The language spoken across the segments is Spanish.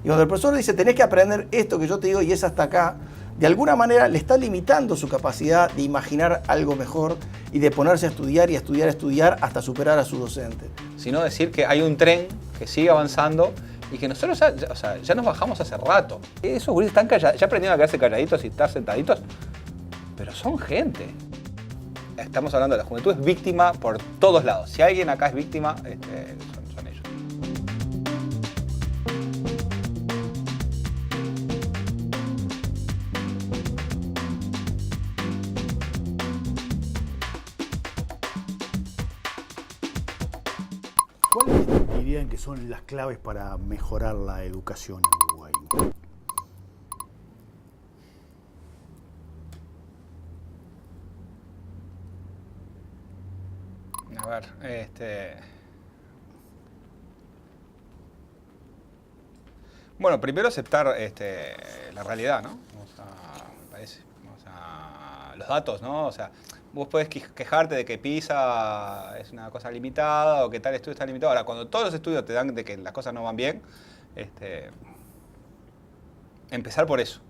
Y cuando el profesor dice, tenés que aprender esto que yo te digo y es hasta acá, de alguna manera le está limitando su capacidad de imaginar algo mejor y de ponerse a estudiar y a estudiar, a estudiar hasta superar a su docente. Sino decir que hay un tren que sigue avanzando y que nosotros ya nos bajamos hace rato. Esos gurises están callados, ya aprendieron a quedarse calladitos y estar sentaditos, pero son gente. Estamos hablando de la juventud, es víctima por todos lados. Si alguien acá es víctima, son ellos. ¿Cuáles dirían que son las claves para mejorar la educación en Uruguay? A ver, bueno, primero aceptar la realidad, ¿no? O sea, me parece. O sea, los datos, ¿no? O sea, vos podés quejarte de que PISA es una cosa limitada o que tal estudio está limitado. Ahora, cuando todos los estudios te dan de que las cosas no van bien, empezar por eso.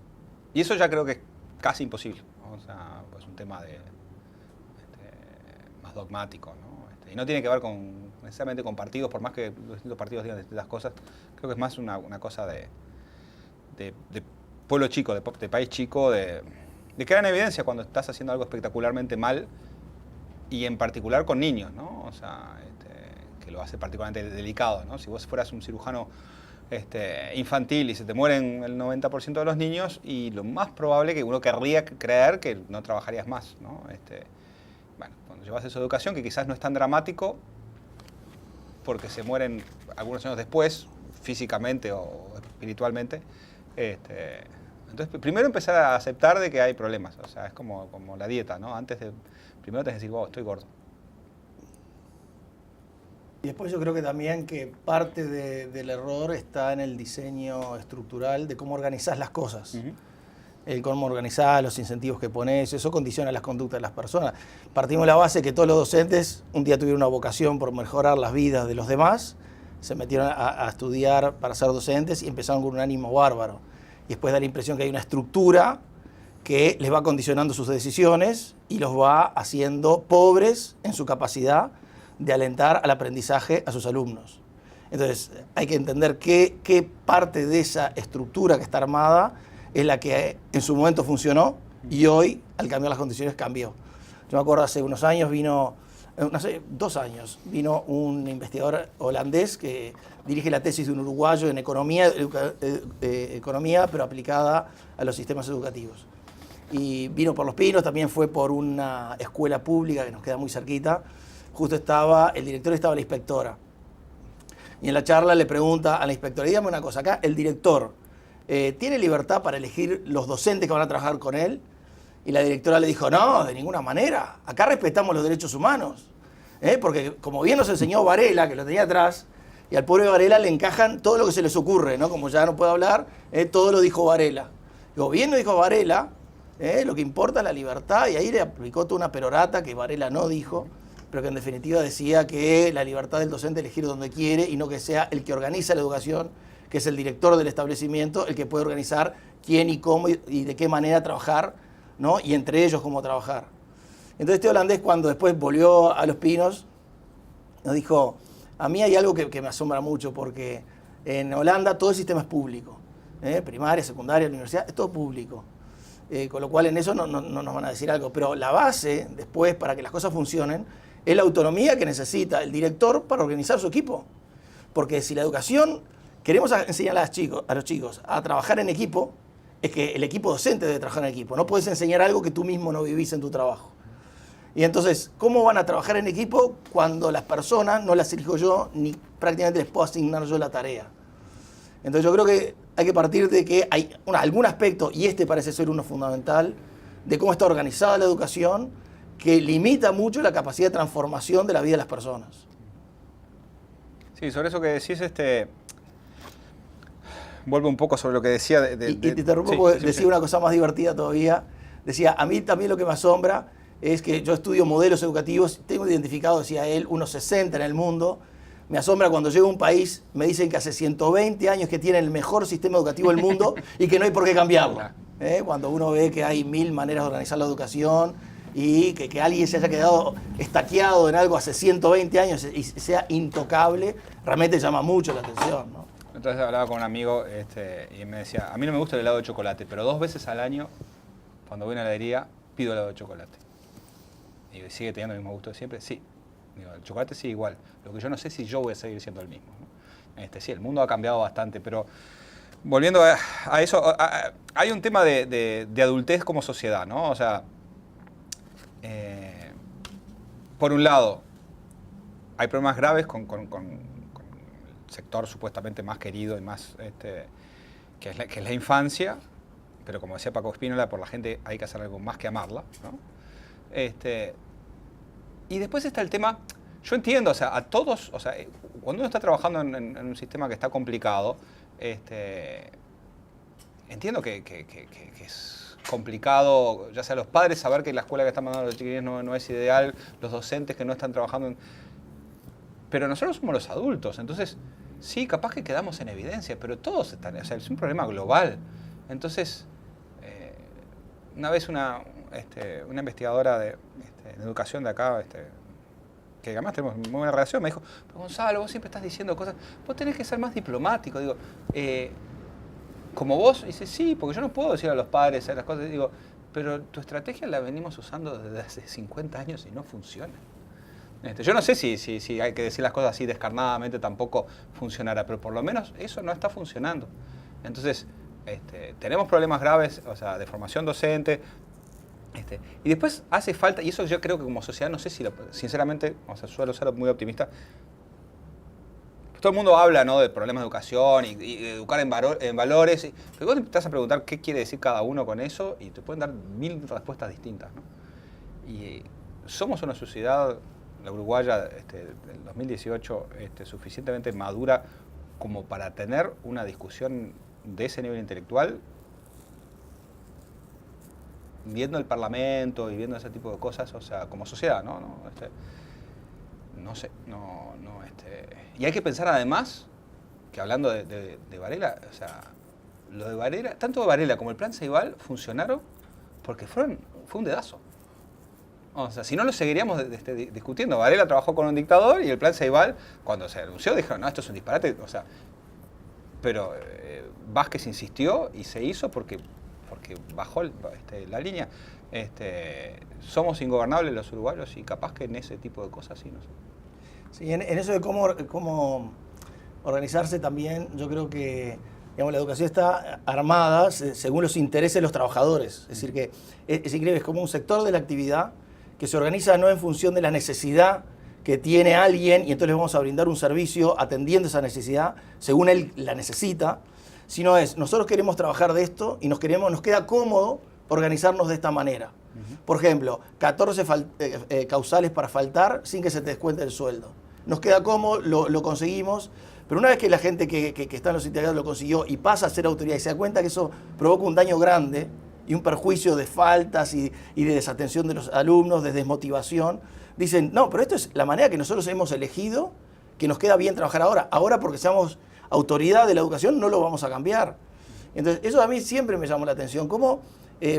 Y eso ya creo que es casi imposible, ¿no? O sea, pues un tema más dogmático, ¿no? Y no tiene que ver necesariamente con partidos, por más que los distintos partidos digan distintas cosas. Creo que es más una cosa de pueblo chico, de país chico, de quedar en evidencia cuando estás haciendo algo espectacularmente mal y en particular con niños, ¿no? O sea, que lo hace particularmente delicado, ¿no? Si vos fueras un cirujano infantil y se te mueren el 90% de los niños, y lo más probable que uno querría creer que no trabajarías más, ¿no? Bueno, cuando llevas esa educación, que quizás no es tan dramático, porque se mueren algunos años después, físicamente o espiritualmente, entonces primero empezar a aceptar de que hay problemas. O sea, es como la dieta, ¿no? Primero tenés que decir, estoy gordo. Y después yo creo que también que parte del error está en el diseño estructural de cómo organizás las cosas. Uh-huh. El cómo organizás, los incentivos que pones, eso condiciona las conductas de las personas. Partimos de la base que todos los docentes un día tuvieron una vocación por mejorar las vidas de los demás, se metieron a estudiar para ser docentes y empezaron con un ánimo bárbaro. Y después da la impresión que hay una estructura que les va condicionando sus decisiones y los va haciendo pobres en su capacidad de alentar al aprendizaje a sus alumnos. Entonces hay que entender qué parte de esa estructura que está armada es la que en su momento funcionó y hoy, al cambiar las condiciones, cambió. Yo me acuerdo hace unos años hace 2 años, vino un investigador holandés que dirige la tesis de un uruguayo en economía, pero aplicada a los sistemas educativos. Y vino por Los Pinos, también fue por una escuela pública que nos queda muy cerquita. Justo estaba el director y estaba la inspectora. Y en la charla le pregunta a la inspectora, dígame una cosa, acá el director ¿tiene libertad para elegir los docentes que van a trabajar con él? Y la directora le dijo, no, de ninguna manera. Acá respetamos los derechos humanos. Porque como bien nos enseñó Varela, que lo tenía atrás, y al pobre Varela le encajan todo lo que se les ocurre, ¿no? Como ya no puedo hablar, todo lo dijo Varela. Digo, bien lo dijo Varela, lo que importa es la libertad, y ahí le aplicó toda una perorata que Varela no dijo, pero que en definitiva decía que la libertad del docente elegir donde quiere y no que sea el que organiza la educación, que es el director del establecimiento, el que puede organizar quién y cómo y de qué manera trabajar, ¿no? Y entre ellos cómo trabajar. Entonces este holandés, cuando después volvió a Los Pinos, nos dijo, a mí hay algo que me asombra mucho, porque en Holanda todo el sistema es público, primaria, secundaria, universidad, es todo público. Con lo cual en eso no nos van a decir algo, pero la base después para que las cosas funcionen es la autonomía que necesita el director para organizar su equipo. Porque si la educación queremos enseñar a los chicos a trabajar en equipo, es que el equipo docente debe trabajar en equipo. No puedes enseñar algo que tú mismo no vivís en tu trabajo. Y entonces, ¿cómo van a trabajar en equipo cuando las personas no las elijo yo ni prácticamente les puedo asignar yo la tarea? Entonces yo creo que hay que partir de que hay algún aspecto, y este parece ser uno fundamental, de cómo está organizada la educación, que limita mucho la capacidad de transformación de la vida de las personas. Sí, sobre eso que decís, vuelve un poco sobre lo que decía. Y te interrumpo porque decía una cosa más divertida todavía. Decía, a mí también lo que me asombra es que yo estudio modelos educativos, tengo identificado, decía él, unos 60 en el mundo, Me asombra cuando llego a un país, me dicen que hace 120 años que tienen el mejor sistema educativo del mundo y que no hay por qué cambiarlo. Cuando uno ve que hay 1000 maneras de organizar la educación y que alguien se haya quedado estaqueado en algo hace 120 años y sea intocable, realmente llama mucho la atención, ¿no? Entonces hablaba con un amigo y me decía, a mí no me gusta el helado de chocolate, pero 2 veces al año, cuando voy a una heladería, pido helado de chocolate. Y sigue teniendo el mismo gusto de siempre, sí. Digo, el chocolate sí igual. Lo que yo no sé si yo voy a seguir siendo el mismo, ¿no? Sí, el mundo ha cambiado bastante, pero volviendo a eso, hay un tema de adultez como sociedad, ¿no? O sea, por un lado, hay problemas graves con el sector supuestamente más querido y más, que es la infancia, pero como decía Paco Spínola, por la gente hay que hacer algo más que amarla, ¿no? Y después está el tema, yo entiendo, o sea, a todos, o sea, cuando uno está trabajando en un sistema que está complicado, entiendo que es complicado, ya sea los padres saber que la escuela que están mandando a los chiquillos no es ideal, los docentes que no están trabajando pero nosotros somos los adultos, entonces sí, capaz que quedamos en evidencia, pero todos están, o sea, es un problema global. Entonces, una vez una investigadora de educación de acá, que además tenemos muy buena relación, me dijo, pero Gonzalo, vos siempre estás diciendo cosas, vos tenés que ser más diplomático. Digo, como vos, dice, sí, porque yo no puedo decir a los padres las cosas, digo, pero tu estrategia la venimos usando desde hace 50 años y no funciona. Yo no sé si hay que decir las cosas así descarnadamente, tampoco funcionará, pero por lo menos eso no está funcionando. Entonces, tenemos problemas graves, o sea, de formación docente, y después hace falta, y eso yo creo que como sociedad, no sé si, sinceramente, o sea, suelo ser muy optimista, todo el mundo habla, ¿no?, de problemas de educación y de educar en valores, pero vos te empezás a preguntar qué quiere decir cada uno con eso y te pueden dar 1000 respuestas distintas, ¿no? Y somos una sociedad, la uruguaya del 2018, suficientemente madura como para tener una discusión de ese nivel intelectual, viendo el Parlamento y viendo ese tipo de cosas, o sea, como sociedad, ¿no? No sé, y hay que pensar además, que hablando de Varela, o sea, lo de Varela, tanto de Varela como el Plan Ceibal funcionaron porque fue un dedazo. O sea, si no lo seguiríamos discutiendo. Varela trabajó con un dictador y el Plan Ceibal, cuando se anunció, dijeron, no, esto es un disparate. O sea, pero Vázquez insistió y se hizo porque bajó la línea. Somos ingobernables los uruguayos y capaz que en ese tipo de cosas sí, no sé. Sí, en eso de cómo organizarse también, yo creo que, digamos, la educación está armada según los intereses de los trabajadores. Es decir, que es increíble, es como un sector de la actividad que se organiza no en función de la necesidad que tiene alguien y entonces le vamos a brindar un servicio atendiendo esa necesidad según él la necesita, sino nosotros queremos trabajar de esto y nos queda cómodo organizarnos de esta manera. Por ejemplo, 14 causales para faltar sin que se te descuente el sueldo. Nos queda cómodo, lo conseguimos, pero una vez que la gente que está en los sindicatos lo consiguió y pasa a ser autoridad y se da cuenta que eso provoca un daño grande y un perjuicio de faltas y de desatención de los alumnos, de desmotivación, dicen, no, pero esto es la manera que nosotros hemos elegido, que nos queda bien trabajar ahora. Ahora porque seamos autoridad de la educación no lo vamos a cambiar. Entonces, eso a mí siempre me llamó la atención. ¿Cómo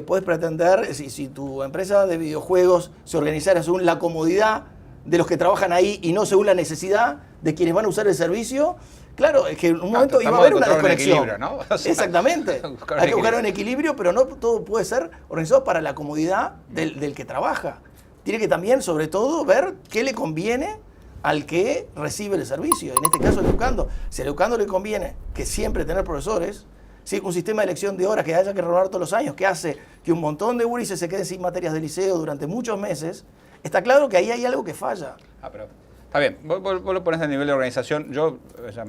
puedes pretender, si tu empresa de videojuegos se organizara según la comodidad de los que trabajan ahí y no según la necesidad de quienes van a usar el servicio? Claro, es que en un momento iba a haber una desconexión. ¿No? O sea, exactamente. Hay que buscar un equilibrio, pero no todo puede ser organizado para la comodidad del que trabaja. Tiene que también, sobre todo, ver qué le conviene al que recibe el servicio. En este caso, el educando. Si al educando le conviene que siempre tener profesores, ¿sí?, un sistema de elección de horas que haya que renovar todos los años, que hace que un montón de gurises se queden sin materias de liceo durante muchos meses, está claro que ahí hay algo que falla. Pero está bien, vos lo ponés a nivel de organización. Yo, o sea,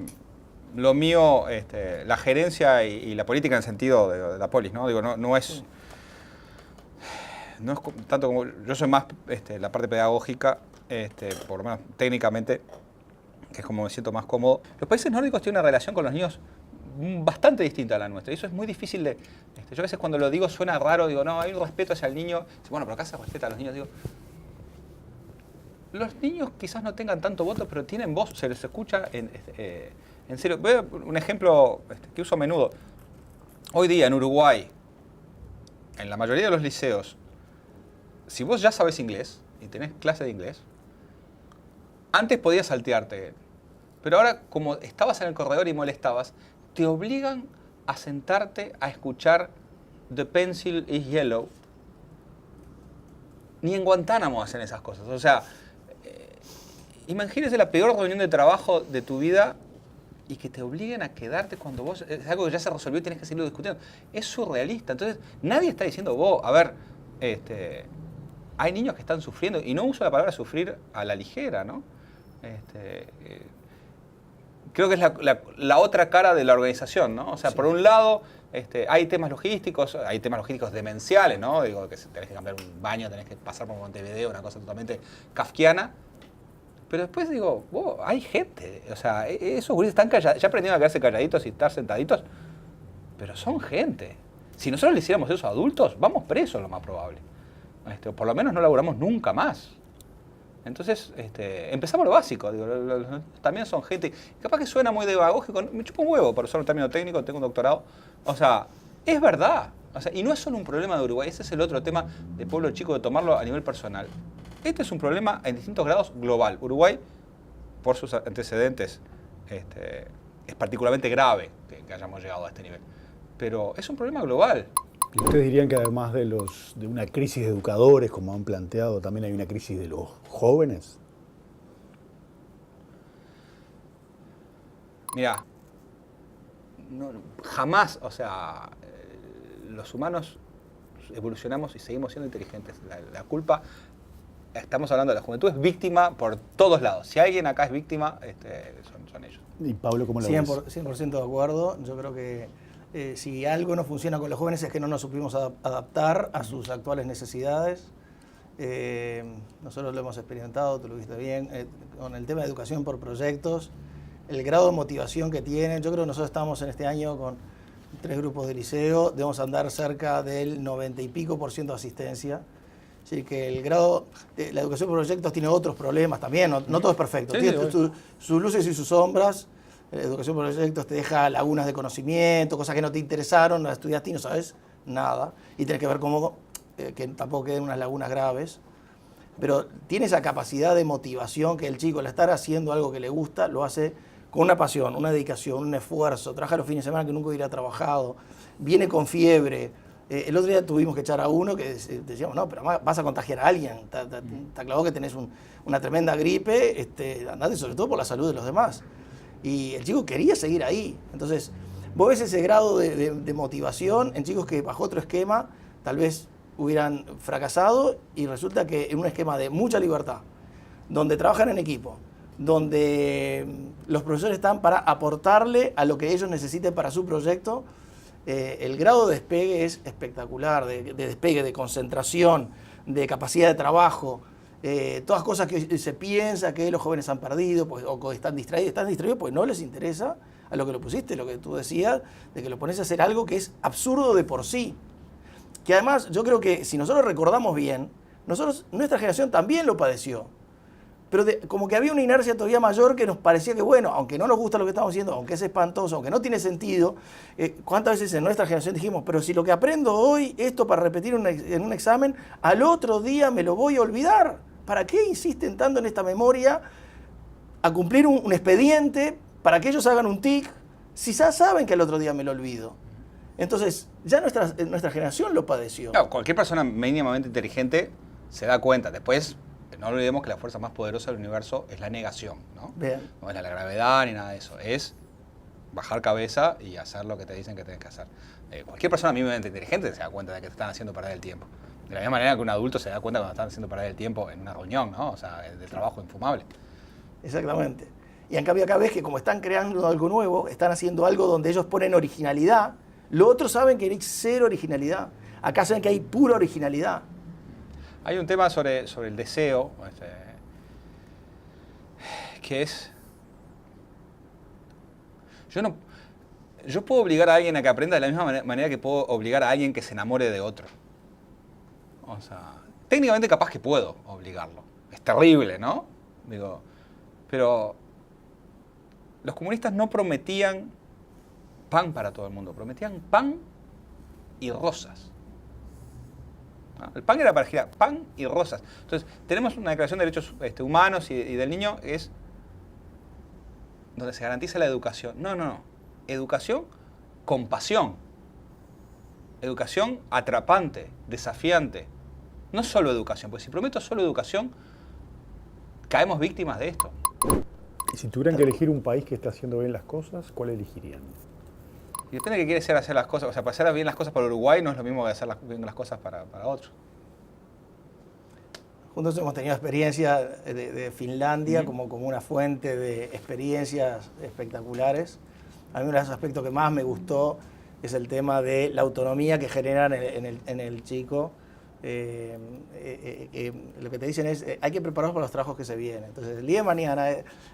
lo mío, la gerencia y la política en el sentido de la polis, ¿no? Digo, no es tanto como, yo soy más la parte pedagógica, por lo menos técnicamente, que es como me siento más cómodo. Los países nórdicos tienen una relación con los niños bastante distinta a la nuestra, y eso es muy difícil de... yo a veces cuando lo digo suena raro, digo, no, hay un respeto hacia el niño. Bueno, pero acá se respeta a los niños, digo... los niños quizás no tengan tanto voto, pero tienen voz, se les escucha en serio. Voy a un ejemplo que uso a menudo. Hoy día en Uruguay, en la mayoría de los liceos, si vos ya sabés inglés y tenés clase de inglés, antes podías saltearte, pero ahora como estabas en el corredor y molestabas, te obligan a sentarte a escuchar The Pencil is Yellow. Ni en Guantánamo hacen esas cosas. O sea, imagínese la peor reunión de trabajo de tu vida y que te obliguen a quedarte cuando vos... Es algo que ya se resolvió y tienes que seguirlo discutiendo. Es surrealista. Entonces, nadie está diciendo, vos, a ver, hay niños que están sufriendo, y no uso la palabra sufrir a la ligera, ¿no? Creo que es la otra cara de la organización, ¿no? O sea, sí. Por un lado, hay temas logísticos demenciales, ¿no? Digo, que tenés que cambiar un baño, tenés que pasar por Montevideo, una cosa totalmente kafkiana. Pero después digo, hay gente, o sea, esos gurises están callados, ya aprendieron a quedarse calladitos y estar sentaditos, pero son gente. Si nosotros le hiciéramos eso a adultos, vamos presos lo más probable. O por lo menos no laburamos nunca más. Entonces, empezamos lo básico, digo, también son gente, capaz que suena muy demagógico, me chupa un huevo por usar un término técnico, tengo un doctorado, o sea, es verdad, o sea, y no es solo un problema de Uruguay, ese es el otro tema de pueblo chico, de tomarlo a nivel personal. Este es un problema en distintos grados global. Uruguay, por sus antecedentes, es particularmente grave que hayamos llegado a este nivel, pero es un problema global. ¿Y ustedes dirían que además de una crisis de educadores, como han planteado, también hay una crisis de los jóvenes? Mira, jamás, o sea, los humanos evolucionamos y seguimos siendo inteligentes. La culpa, estamos hablando de la juventud, es víctima por todos lados. Si alguien acá es víctima, son ellos. ¿Y Pablo cómo lo ves? 100% de acuerdo. Yo creo que si algo no funciona con los jóvenes es que no nos supimos adaptar a sus actuales necesidades. Nosotros lo hemos experimentado, tú lo viste bien, con el tema de educación por proyectos, el grado de motivación que tienen. Yo creo que nosotros estamos en este año con 3 grupos de liceo, debemos andar cerca del 90 y pico % de asistencia. Así que el grado de la educación por proyectos tiene otros problemas también, no todo es perfecto. Sí, tiene sus luces y sus sombras. La educación por proyectos te deja lagunas de conocimiento, cosas que no te interesaron, las estudiaste y no sabes nada. Y tenés que ver cómo que tampoco queden unas lagunas graves. Pero tiene esa capacidad de motivación que el chico, al estar haciendo algo que le gusta, lo hace con una pasión, una dedicación, un esfuerzo. Trabaja los fines de semana que nunca hubiera trabajado. Viene con fiebre. El otro día tuvimos que echar a uno que decíamos, no, pero vas a contagiar a alguien. Está claro que tenés una tremenda gripe, andate sobre todo por la salud de los demás. Y el chico quería seguir ahí. Entonces, vos ves ese grado de motivación en chicos que bajo otro esquema tal vez hubieran fracasado, y resulta que en un esquema de mucha libertad, donde trabajan en equipo, donde los profesores están para aportarle a lo que ellos necesiten para su proyecto, el grado de despegue es espectacular, de despegue, de concentración, de capacidad de trabajo. Todas cosas que se piensa que los jóvenes han perdido pues, o están distraídos pues no les interesa a lo que lo pusiste, lo que tú decías, de que lo pones a hacer algo que es absurdo de por sí. Que además yo creo que si nosotros recordamos bien, nuestra generación también lo padeció. Pero como que había una inercia todavía mayor que nos parecía que, bueno, aunque no nos gusta lo que estamos haciendo, aunque es espantoso, aunque no tiene sentido, ¿cuántas veces en nuestra generación dijimos, pero si lo que aprendo hoy, esto para repetir en un examen, al otro día me lo voy a olvidar? ¿Para qué insisten tanto en esta memoria a cumplir un expediente para que ellos hagan un tic si ya saben que al otro día me lo olvido? Entonces, ya nuestra generación lo padeció. Claro, cualquier persona mínimamente inteligente se da cuenta. Después, no olvidemos que la fuerza más poderosa del universo es la negación, ¿no? Bien. No es la gravedad ni nada de eso. Es bajar cabeza y hacer lo que te dicen que tienes que hacer. Cualquier persona mínimamente inteligente se da cuenta de que te están haciendo perder el tiempo. De la misma manera que un adulto se da cuenta cuando están haciendo perder el tiempo en una reunión, ¿no? O sea, de trabajo infumable. Exactamente. Y en cambio acá ves que como están creando algo nuevo, están haciendo algo donde ellos ponen originalidad, los otros saben que hay cero originalidad. Acá saben que hay pura originalidad. Hay un tema sobre el deseo, que es... Yo puedo obligar a alguien a que aprenda de la misma manera que puedo obligar a alguien que se enamore de otro. O sea, técnicamente capaz que puedo obligarlo. es terrible, ¿no? Digo, pero los comunistas no prometían pan para todo el mundo, prometían pan y rosas. ¿No? El pan era para girar, pan y rosas. Entonces, tenemos una Declaración de Derechos Humanos y del Niño, es donde se garantiza la educación. No, no, no. Educación con pasión. Educación atrapante, desafiante. No solo educación, porque si prometo solo educación, caemos víctimas de esto. Y si tuvieran que elegir un país que está haciendo bien las cosas, ¿cuál elegirían? Y depende de qué quiere hacer las cosas. O sea, para hacer bien las cosas para Uruguay no es lo mismo que hacer bien las cosas para otros. Juntos hemos tenido experiencia de Finlandia como una fuente de experiencias espectaculares. A mí uno de los aspectos que más me gustó es el tema de la autonomía que generan en el chico. Lo que te dicen es, hay que prepararnos para los trabajos que se vienen. Entonces, el día de mañana,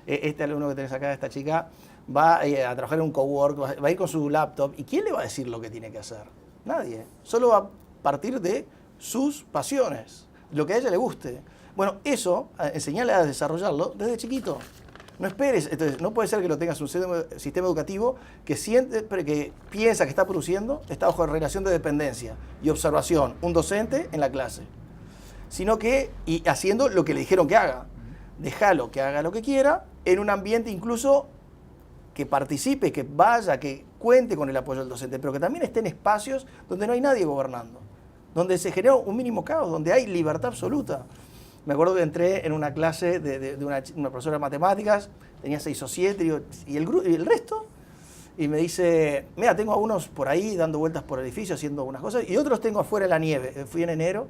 este alumno que tenés acá, esta chica, va a trabajar en un cowork, va a ir con su laptop, ¿y quién le va a decir lo que tiene que hacer? Nadie. Solo va a partir de sus pasiones, lo que a ella le guste. Bueno, eso, enseñarle a desarrollarlo desde chiquito. No esperes, entonces no puede ser que lo tengas un sistema educativo que piensa que está produciendo, está bajo relación de dependencia y observación, un docente en la clase. Sino que, y haciendo lo que le dijeron que haga. Déjalo que haga lo que quiera, en un ambiente incluso que participe, que vaya, que cuente con el apoyo del docente, pero que también esté en espacios donde no hay nadie gobernando, donde se genera un mínimo caos, donde hay libertad absoluta. Me acuerdo que entré en una clase de una profesora de matemáticas, tenía 6 o 7, y el resto, y me dice, mira, tengo a unos por ahí dando vueltas por el edificio haciendo algunas cosas, y otros tengo afuera en la nieve. Fui en enero,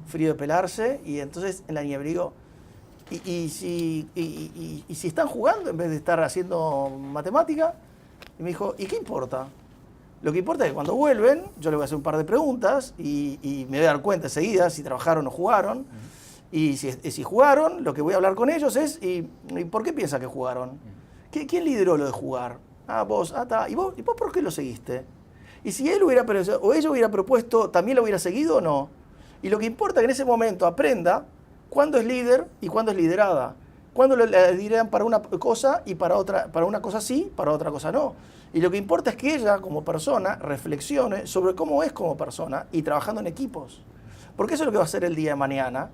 frío de pelarse, y entonces en la nieve digo, y si están jugando en vez de estar haciendo matemática, y me dijo, ¿y qué importa? Lo que importa es que cuando vuelven, yo les voy a hacer un par de preguntas, y me voy a dar cuenta enseguida si trabajaron o jugaron. Y si jugaron, lo que voy a hablar con ellos es, ¿y por qué piensa que jugaron? ¿Quién lideró lo de jugar? Ah, vos, está. ¿Y vos por qué lo seguiste? Y si él o ella hubiera propuesto, ¿también lo hubiera seguido o no? Y lo que importa es que en ese momento aprenda cuándo es líder y cuándo es liderada. Cuándo lo lideran para una cosa y para una cosa sí, para otra cosa no. Y lo que importa es que ella, como persona, reflexione sobre cómo es como persona y trabajando en equipos. Porque eso es lo que va a hacer el día de mañana.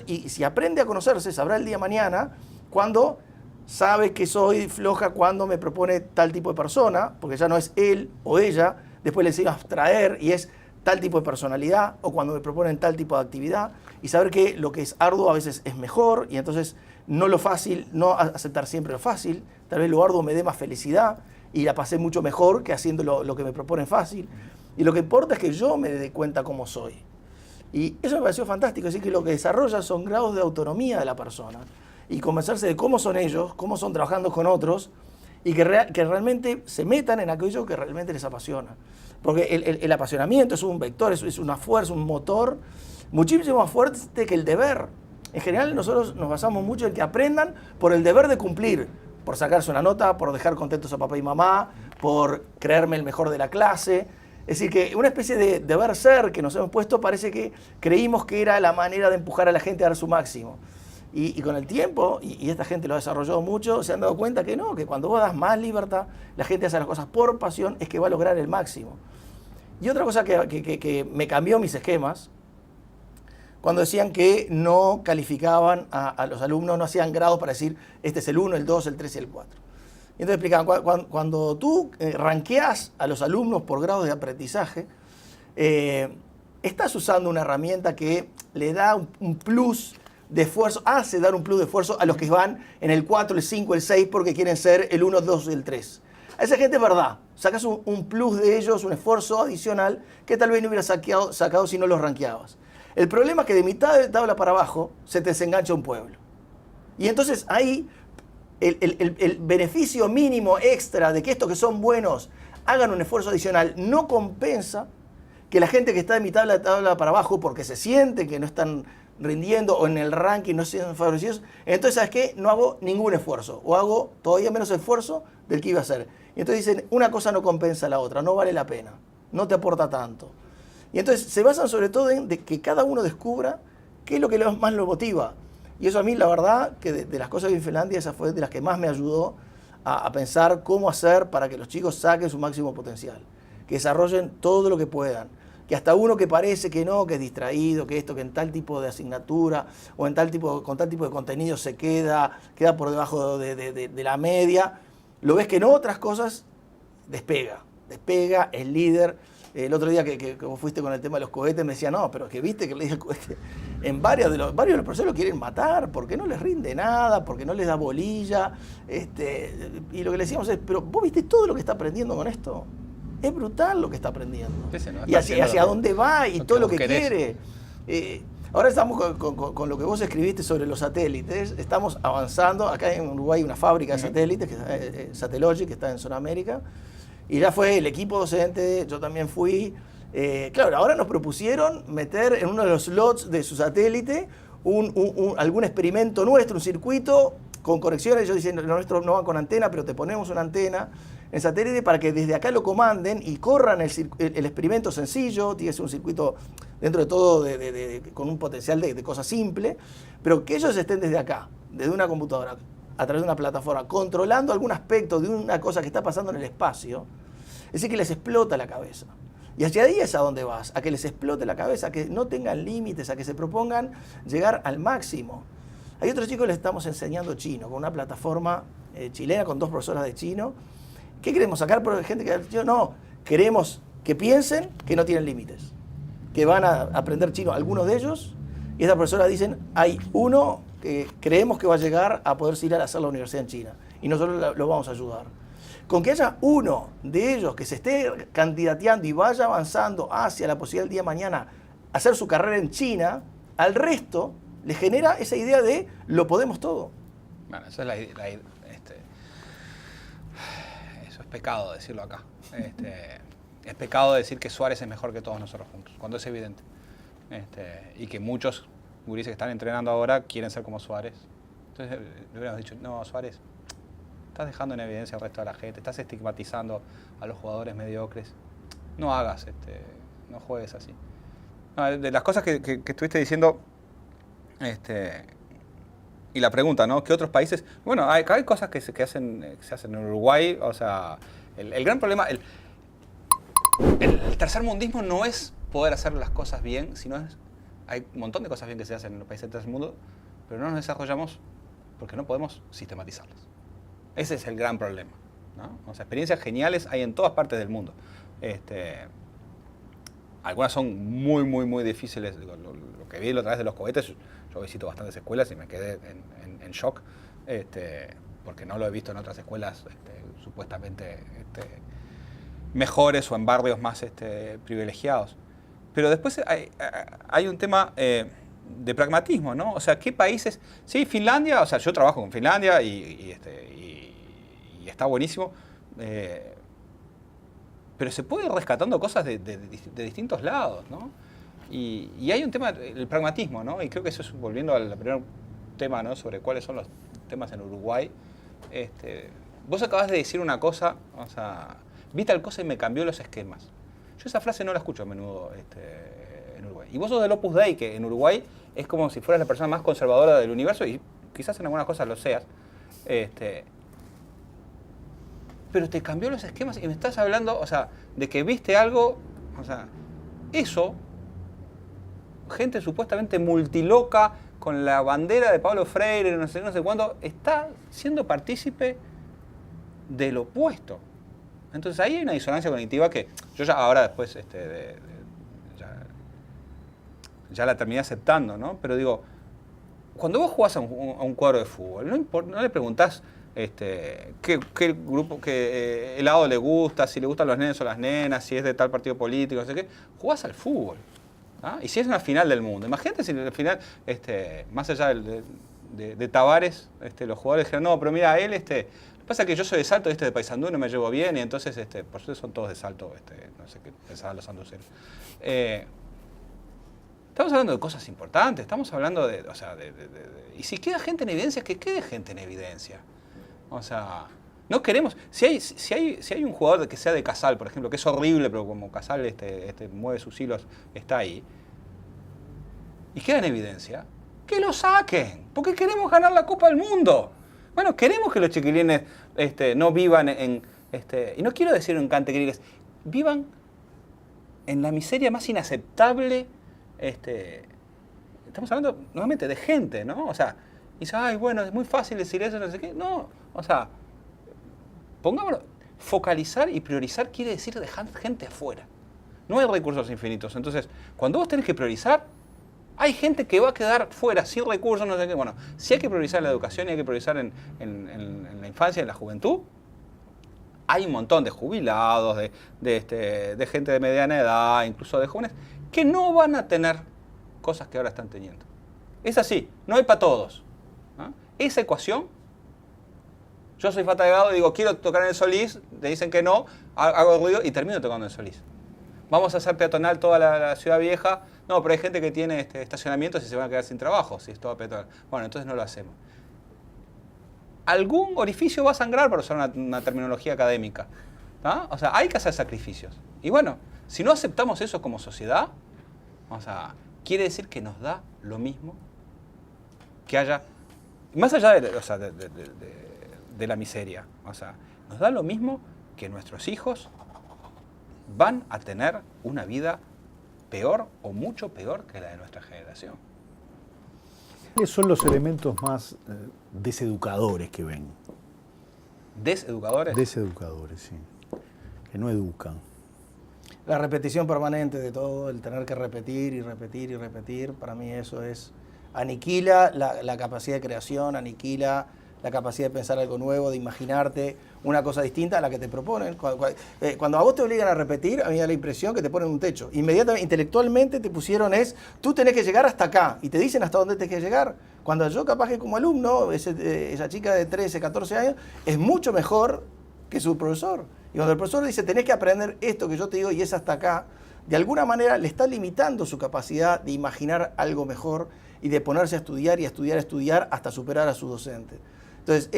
Y si aprende a conocerse, sabrá el día de mañana cuando sabe que soy floja, cuando me propone tal tipo de persona, porque ya no es él o ella, después le enseño a abstraer y es tal tipo de personalidad, o cuando me proponen tal tipo de actividad, y saber que lo que es arduo a veces es mejor, y entonces no lo fácil, no aceptar siempre lo fácil, tal vez lo arduo me dé más felicidad, y la pasé mucho mejor que haciendo lo que me proponen fácil. Y lo que importa es que yo me dé cuenta cómo soy. Y eso me pareció fantástico, es decir, que lo que desarrolla son grados de autonomía de la persona y convencerse de cómo son ellos, cómo son trabajando con otros y que realmente se metan en aquello que realmente les apasiona. Porque el apasionamiento es un vector, es una fuerza, un motor muchísimo más fuerte que el deber. En general nosotros nos basamos mucho en que aprendan por el deber de cumplir, por sacarse una nota, por dejar contentos a papá y mamá, por creerme el mejor de la clase. Es decir, que una especie de deber ser que nos hemos puesto parece que creímos que era la manera de empujar a la gente a dar su máximo. Y con el tiempo, y esta gente lo ha desarrollado mucho, se han dado cuenta que no, que cuando vos das más libertad, la gente hace las cosas por pasión, es que va a lograr el máximo. Y otra cosa que me cambió mis esquemas, cuando decían que no calificaban a los alumnos, no hacían grados para decir, este es el 1, el 2, el 3 y el 4. Y entonces explicaban, cuando tú ranqueás a los alumnos por grados de aprendizaje, estás usando una herramienta que le da un plus de esfuerzo, hace dar un plus de esfuerzo a los que van en el 4, el 5, el 6 porque quieren ser el 1, el 2 y el 3. A esa gente es verdad, sacas un plus de ellos, un esfuerzo adicional que tal vez no hubieras sacado si no los ranqueabas. El problema es que de mitad de tabla para abajo se te desengancha un pueblo. Y entonces ahí el beneficio mínimo extra de que estos que son buenos hagan un esfuerzo adicional no compensa que la gente que está de mitad de la tabla para abajo porque se siente que no están rindiendo o en el ranking no siendo favorecidos, entonces ¿sabes qué? No hago ningún esfuerzo o hago todavía menos esfuerzo del que iba a hacer. Y entonces dicen, una cosa no compensa a la otra, no vale la pena, no te aporta tanto. Y entonces se basan sobre todo en que cada uno descubra qué es lo que más lo motiva. Y eso a mí, la verdad, que de las cosas que vi en Finlandia, esa fue de las que más me ayudó a pensar cómo hacer para que los chicos saquen su máximo potencial, que desarrollen todo lo que puedan. Que hasta uno que parece que no, que es distraído, que esto, que en tal tipo de asignatura o en con tal tipo de contenido se queda por debajo de la media, lo ves que en otras cosas despega, es líder. El otro día que vos fuiste con el tema de los cohetes me decía, no, pero es que viste que le dije el cohete, en varios de los profesores lo quieren matar porque no les rinde nada, porque no les da bolilla. Y lo que le decíamos es, pero vos viste todo lo que está aprendiendo con esto. Es brutal lo que está aprendiendo. Sí, no, y hacia dónde va y todo lo que querés. quiere. Ahora estamos con lo que vos escribiste sobre los satélites. Estamos avanzando. Acá en Uruguay hay una fábrica de satélites, que es Satellogic, que está en Sudamérica. Y ya fue el equipo docente, yo también fui. Claro, ahora nos propusieron meter en uno de los slots de su satélite algún experimento nuestro, un circuito con conexiones. Ellos dicen, nuestros no van con antena, pero te ponemos una antena en satélite para que desde acá lo comanden y corran el experimento sencillo. Tiene que ser un circuito dentro de todo con un potencial de cosa simple, pero que ellos estén desde acá, desde una computadora, a través de una plataforma, controlando algún aspecto de una cosa que está pasando en el espacio. Es decir, que les explota la cabeza. Y hacia ahí es a donde vas, a que les explote la cabeza, a que no tengan límites, a que se propongan llegar al máximo. Hay otros chicos que les estamos enseñando chino, con una plataforma chilena, con 2 profesoras de chino. ¿Qué queremos? ¿Sacar por gente que no? Queremos que piensen que no tienen límites, que van a aprender chino algunos de ellos, y estas profesoras dicen, hay uno que creemos que va a llegar a poder ir a hacer la universidad en China, y nosotros lo vamos a ayudar. Con que haya uno de ellos que se esté candidateando y vaya avanzando hacia la posibilidad del día de mañana hacer su carrera en China, al resto le genera esa idea de lo podemos todo. Bueno, eso es eso es pecado decirlo acá. Es pecado decir que Suárez es mejor que todos nosotros juntos, cuando es evidente. Y que muchos gurises que están entrenando ahora quieren ser como Suárez. Entonces le hubiéramos dicho, no, Suárez, estás dejando en evidencia al resto de la gente, estás estigmatizando a los jugadores mediocres. No hagas, no juegues así. No, de las cosas que estuviste diciendo, y la pregunta, ¿no? ¿Qué otros países? Bueno, hay cosas que se hacen en Uruguay, o sea, el gran problema, el tercermundismo no es poder hacer las cosas bien, sino hay un montón de cosas bien que se hacen en los países del tercer mundo, pero no nos desarrollamos porque no podemos sistematizarlas. Ese es el gran problema, ¿no? O sea, experiencias geniales hay en todas partes del mundo. Algunas son muy, muy, muy difíciles. Lo que vi a través de los cohetes, yo visito bastantes escuelas y me quedé en shock, porque no lo he visto en otras escuelas supuestamente mejores o en barrios más privilegiados. Pero después hay un tema de pragmatismo, ¿no? O sea, ¿qué países? Sí, Finlandia, o sea, yo trabajo con Finlandia y está buenísimo, pero se puede ir rescatando cosas de distintos lados, ¿no? Y hay un tema, el pragmatismo, ¿no? Y creo que eso es, volviendo al primer tema, ¿no? Sobre cuáles son los temas en Uruguay. Vos acabas de decir una cosa, o sea, vi tal cosa y me cambió los esquemas. Yo esa frase no la escucho a menudo en Uruguay. Y vos sos del Opus Dei, que en Uruguay es como si fueras la persona más conservadora del universo, y quizás en algunas cosas lo seas. Pero te cambió los esquemas y me estás hablando, o sea, de que viste algo, o sea, eso, gente supuestamente multiloca, con la bandera de Pablo Freire, no sé cuándo, está siendo partícipe del opuesto. Entonces ahí hay una disonancia cognitiva que yo ya ahora después ya la terminé aceptando, ¿no? Pero digo, cuando vos jugás a un cuadro de fútbol, no le preguntás qué grupo, qué helado le gusta, si le gustan los nenes o las nenas, si es de tal partido político, no sé qué. Jugás al fútbol. ¿Ah? Y si es una final del mundo. Imagínate si en la final, más allá de Tavares, los jugadores dijeron, no, pero mira, él, pasa que yo soy de Salto, de Paysandú, no me llevo bien, y entonces, por suerte son todos de Salto, no sé qué pensaban los sanduceros. Estamos hablando de cosas importantes, estamos hablando y si queda gente en evidencia, que quede gente en evidencia. O sea, no queremos, si hay un jugador que sea de Casal, por ejemplo, que es horrible, pero como Casal mueve sus hilos, está ahí, y queda en evidencia, que lo saquen, porque queremos ganar la Copa del Mundo. Bueno, queremos que los chiquilines no vivan y no quiero decir en cantequiriles, vivan en la miseria más inaceptable. Estamos hablando nuevamente de gente, ¿no? O sea, dice, ay, bueno, es muy fácil decir eso, no sé qué. No, o sea, pongámonos, focalizar y priorizar quiere decir dejar gente afuera. No hay recursos infinitos. Entonces, cuando vos tenés que priorizar, hay gente que va a quedar fuera, sin recursos, no sé qué. Bueno, si hay que priorizar la educación y hay que priorizar en la infancia, en la juventud, hay un montón de jubilados, de gente de mediana edad, incluso de jóvenes, que no van a tener cosas que ahora están teniendo. Es así, no hay para todos. ¿No? Esa ecuación, yo soy Fata Delgado y digo, quiero tocar en el Solís, te dicen que no, hago ruido y termino tocando en el Solís. Vamos a hacer peatonal toda la ciudad vieja. No, pero hay gente que tiene estacionamientos y se van a quedar sin trabajo si es todo peatonal. Bueno, entonces no lo hacemos. Algún orificio va a sangrar, para usar una terminología académica. ¿No? O sea, hay que hacer sacrificios. Y bueno, si no aceptamos eso como sociedad, o sea, quiere decir que nos da lo mismo que haya, más allá de la miseria, o sea, nos da lo mismo que nuestros hijos van a tener una vida peor o mucho peor que la de nuestra generación. ¿Cuáles son los elementos más deseducadores que ven? ¿Deseducadores? Deseducadores, sí. Que no educan. La repetición permanente de todo, el tener que repetir y repetir y repetir, para mí eso aniquila la capacidad de creación, aniquila la capacidad de pensar algo nuevo, de imaginarte una cosa distinta a la que te proponen. Cuando a vos te obligan a repetir, a mí me da la impresión que te ponen un techo. Inmediatamente, intelectualmente te pusieron tú tenés que llegar hasta acá, y te dicen hasta dónde tenés que llegar. Cuando yo capaz que como alumno, esa chica de 13, 14 años, es mucho mejor que su profesor. Y cuando el profesor dice, tenés que aprender esto que yo te digo y es hasta acá, de alguna manera le está limitando su capacidad de imaginar algo mejor y de ponerse a estudiar y a estudiar, a estudiar hasta superar a su docente. Entonces,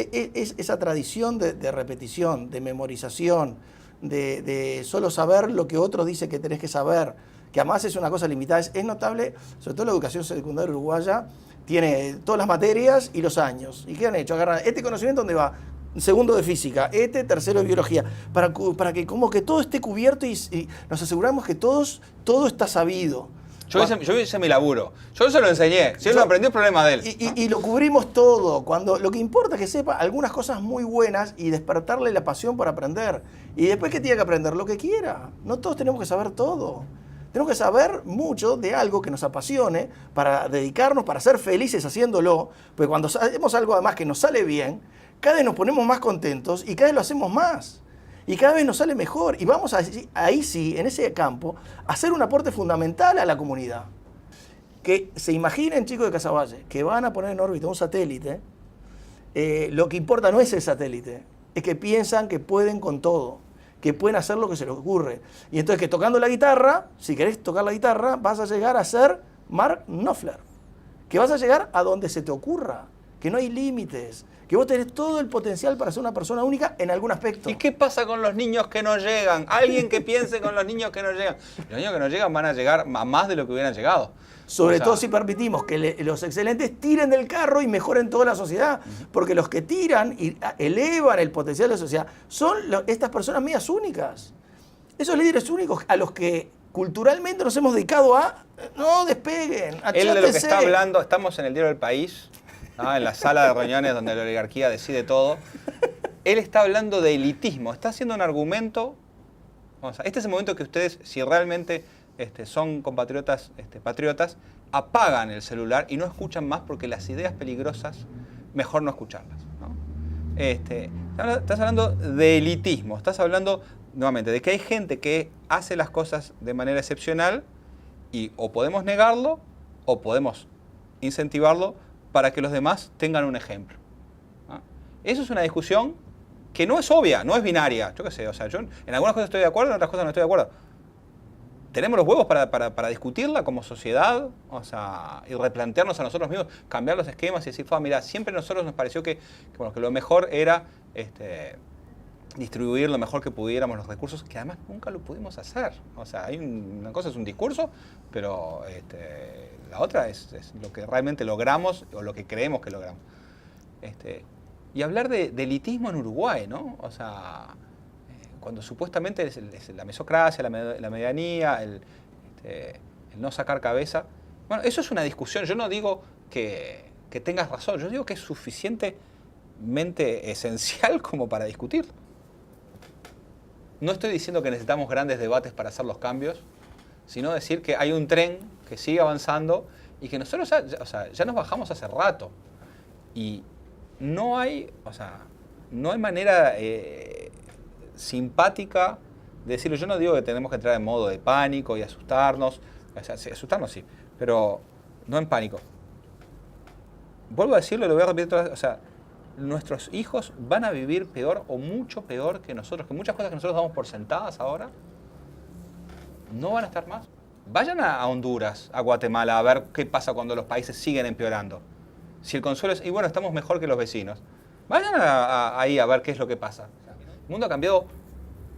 esa tradición de repetición, de memorización, de solo saber lo que otro dice que tenés que saber, que además es una cosa limitada, es notable, sobre todo la educación secundaria uruguaya, tiene todas las materias y los años. ¿Y qué han hecho? Agarran este conocimiento, ¿dónde va? Segundo de física, tercero de biología, para que como que todo esté cubierto y nos aseguramos que todo está sabido. Yo hice mi laburo, yo se lo enseñé, si él lo aprendió, el problema de él. Y lo cubrimos todo, cuando lo que importa es que sepa algunas cosas muy buenas y despertarle la pasión por aprender. Y después que tiene que aprender lo que quiera, no todos tenemos que saber todo. Tenemos que saber mucho de algo que nos apasione para dedicarnos, para ser felices haciéndolo, porque cuando hacemos algo además que nos sale bien, cada vez nos ponemos más contentos y cada vez lo hacemos más. Y cada vez nos sale mejor. Y vamos ahí sí, en ese campo, a hacer un aporte fundamental a la comunidad. Que se imaginen, chicos de Casaballe, que van a poner en órbita un satélite. Lo que importa no es el satélite, es que piensan que pueden con todo, que pueden hacer lo que se les ocurre. Y entonces que tocando la guitarra, si querés tocar la guitarra, vas a llegar a ser Mark Knopfler. Que vas a llegar a donde se te ocurra, que no hay límites, que vos tenés todo el potencial para ser una persona única en algún aspecto. ¿Y qué pasa con los niños que no llegan? Alguien que piense con los niños que no llegan. Los niños que no llegan van a llegar a más de lo que hubieran llegado. Sobre todo si permitimos que los excelentes tiren del carro y mejoren toda la sociedad. Porque los que tiran y elevan el potencial de la sociedad son estas personas medias únicas. Esos líderes únicos a los que culturalmente nos hemos dedicado a no despeguen, Él de lo que está hablando, estamos en el diario del País, ¿no? En la sala de reuniones donde la oligarquía decide todo. Él está hablando de elitismo, está haciendo un argumento. Este es el momento que ustedes, si realmente son compatriotas, patriotas, apagan el celular y no escuchan más porque las ideas peligrosas, mejor no escucharlas, ¿no? Estás hablando de elitismo, estás hablando nuevamente de que hay gente que hace las cosas de manera excepcional y o podemos negarlo o podemos incentivarlo para que los demás tengan un ejemplo, ¿no? Eso es una discusión que no es obvia, no es binaria. Yo qué sé, yo en algunas cosas estoy de acuerdo, en otras cosas no estoy de acuerdo. ¿Tenemos los huevos para discutirla como sociedad? Y replantearnos a nosotros mismos, cambiar los esquemas y decir, mira, siempre a nosotros nos pareció que lo mejor era distribuir lo mejor que pudiéramos los recursos, que además nunca lo pudimos hacer. O sea, una cosa es un discurso, pero la otra es lo que realmente logramos o lo que creemos que logramos. Y hablar de elitismo en Uruguay, ¿no? O sea, cuando supuestamente es la mesocracia, la medianía, el no sacar cabeza. Bueno, eso es una discusión. Yo no digo que tengas razón, yo digo que es suficientemente esencial como para discutir. No estoy diciendo que necesitamos grandes debates para hacer los cambios, sino decir que hay un tren que sigue avanzando y que nosotros ya nos bajamos hace rato. Y no hay manera simpática de decirlo. Yo no digo que tenemos que entrar en modo de pánico y asustarnos. O sea, sí, asustarnos sí, pero no en pánico. Vuelvo a decirlo y lo voy a repetir otra vez. O sea, nuestros hijos van a vivir peor o mucho peor que nosotros, que muchas cosas que nosotros damos por sentadas ahora no van a estar más. Vayan a Honduras, a Guatemala, a ver qué pasa cuando los países siguen empeorando. Si el consuelo es, y bueno, estamos mejor que los vecinos. Vayan ahí a ver qué es lo que pasa. El mundo ha cambiado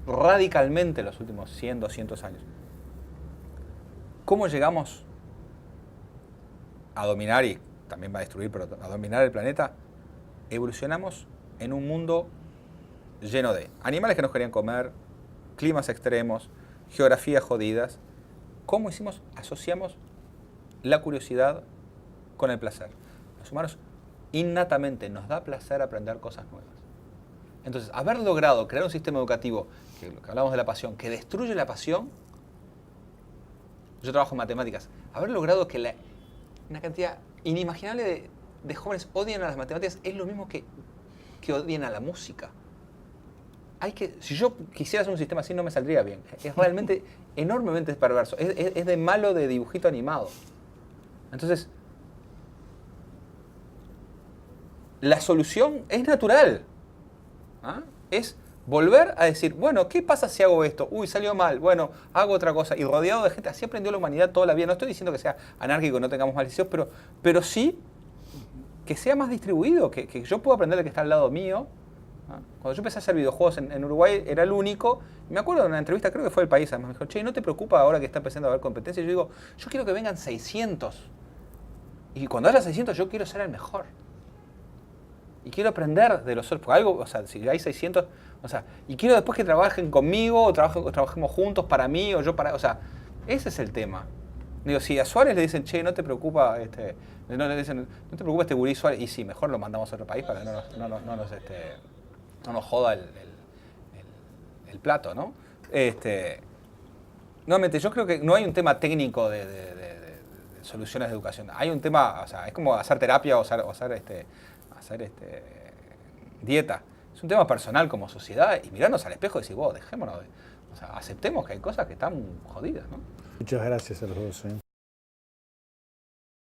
radicalmente en los últimos 100, 200 años. ¿Cómo llegamos a dominar, y también va a destruir, pero a dominar el planeta? Evolucionamos en un mundo lleno de animales que nos querían comer, climas extremos, geografías jodidas. ¿Cómo hicimos? Asociamos la curiosidad con el placer. Los humanos innatamente nos da placer aprender cosas nuevas. Entonces, haber logrado crear un sistema educativo, que hablamos de la pasión, que destruye la pasión. Yo trabajo en matemáticas. Haber logrado que una cantidad inimaginable de jóvenes odien a las matemáticas es lo mismo que odien a la música. Si yo quisiera hacer un sistema así no me saldría bien. Es realmente enormemente perverso. Es de malo de dibujito animado. Entonces, la solución es natural. Es volver a decir, bueno, ¿qué pasa si hago esto? Uy, salió mal. Bueno, hago otra cosa. Y rodeado de gente, así aprendió la humanidad toda la vida. No estoy diciendo que sea anárquico, no tengamos mal deseos, pero sí que sea más distribuido, que yo pueda aprender de que está al lado mío. Cuando yo empecé a hacer videojuegos en Uruguay, era el único. Me acuerdo de una entrevista, creo que fue El País, además me dijo, che, ¿no te preocupa ahora que está empezando a haber competencia? Y yo digo, yo quiero que vengan 600. Y cuando haya 600, yo quiero ser el mejor. Y quiero aprender de los otros, porque algo, o sea, si hay 600, o sea, y quiero después que trabajen conmigo, o trabajemos juntos para mí, o yo para, o sea, ese es el tema. Digo, si a Suárez le dicen, che, no te preocupa, no le dicen, no te preocupa este gurí Suárez, y sí, mejor lo mandamos a otro país para que no nos joda el plato, ¿no? Nuevamente, yo creo que no hay un tema técnico de soluciones de educación. Hay un tema, o sea, es como hacer terapia o hacer dieta. Es un tema personal como sociedad y mirarnos al espejo y decir, dejémonos o sea, aceptemos que hay cosas que están jodidas, ¿no? Muchas gracias a los dos.